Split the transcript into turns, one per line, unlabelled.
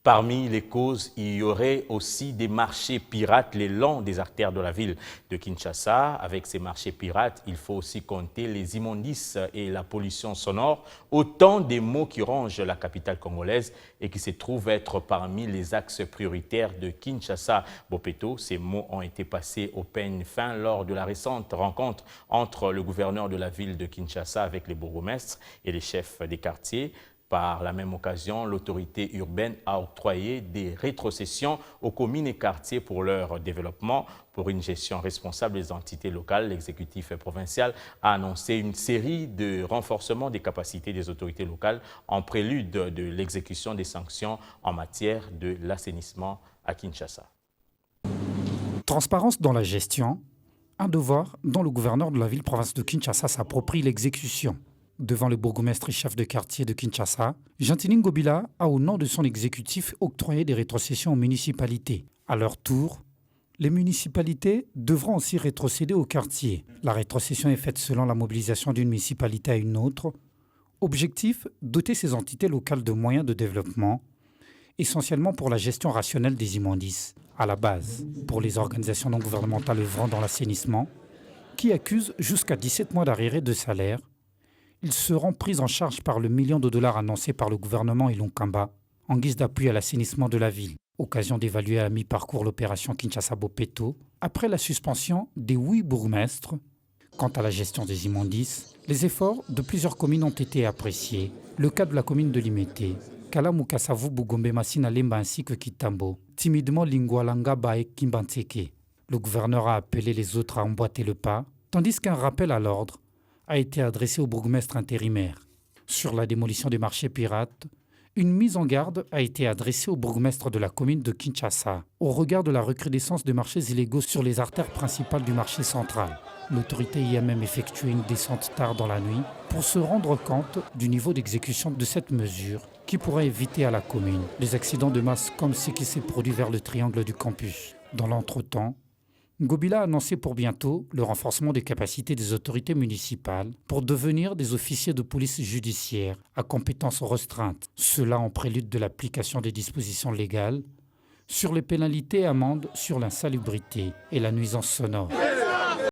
Parmi les causes, il y aurait aussi des marchés pirates le long des artères de la ville de Kinshasa. Avec ces marchés pirates, il faut aussi compter les immondices et la pollution sonore, autant des maux qui rongent la capitale congolaise et qui se trouvent être parmi les axes prioritaires de Kinshasa-Bopeto. Ces mots ont été passés au peigne fin lors de la récente rencontre entre le gouverneur de la ville de Kinshasa avec les bourgmestres et les chefs des quartiers. Par la même occasion, l'autorité urbaine a octroyé des rétrocessions aux communes et quartiers pour leur développement. Pour une gestion responsable des entités locales, l'exécutif provincial a annoncé une série de renforcements des capacités des autorités locales en prélude de l'exécution des sanctions en matière de l'assainissement à Kinshasa.
Transparence dans la gestion, un devoir dont le gouverneur de la ville-province de Kinshasa s'approprie l'exécution. Devant le bourgmestre et chef de quartier de Kinshasa, Gentilin Ngobila a, au nom de son exécutif, octroyé des rétrocessions aux municipalités. À leur tour, les municipalités devront aussi rétrocéder aux quartiers. La rétrocession est faite selon la mobilisation d'une municipalité à une autre. Objectif, doter ces entités locales de moyens de développement, essentiellement pour la gestion rationnelle des immondices. À la base, pour les organisations non gouvernementales œuvrant dans l'assainissement, qui accusent jusqu'à 17 mois d'arriérés de salaire, ils seront pris en charge par le million de dollars annoncé par le gouvernement et l'Onkamba en guise d'appui à l'assainissement de la ville. Occasion d'évaluer à mi-parcours l'opération Kinshasa-Bopeto après la suspension des 8 bourgmestres. Quant à la gestion des immondices, les efforts de plusieurs communes ont été appréciés. Le cas de la commune de Limete, Kalamukasavu, Bugombe, Massina, Lemba ainsi que Kitambo, timidement Lingwalanga, Bae, Kimbantseke. Le gouverneur a appelé les autres à emboîter le pas, tandis qu'un rappel à l'ordre a été adressé au bourgmestre intérimaire. Sur la démolition des marchés pirates, une mise en garde a été adressée au bourgmestre de la commune de Kinshasa, au regard de la recrudescence de marchés illégaux sur les artères principales du marché central. L'autorité y a même effectué une descente tard dans la nuit pour se rendre compte du niveau d'exécution de cette mesure qui pourrait éviter à la commune des accidents de masse comme ce qui s'est produit vers le triangle du campus. Dans l'entretemps, Ngobila a annoncé pour bientôt le renforcement des capacités des autorités municipales pour devenir des officiers de police judiciaire à compétences restreintes. Cela en prélude de l'application des dispositions légales sur les pénalités et amendes sur l'insalubrité et la nuisance sonore.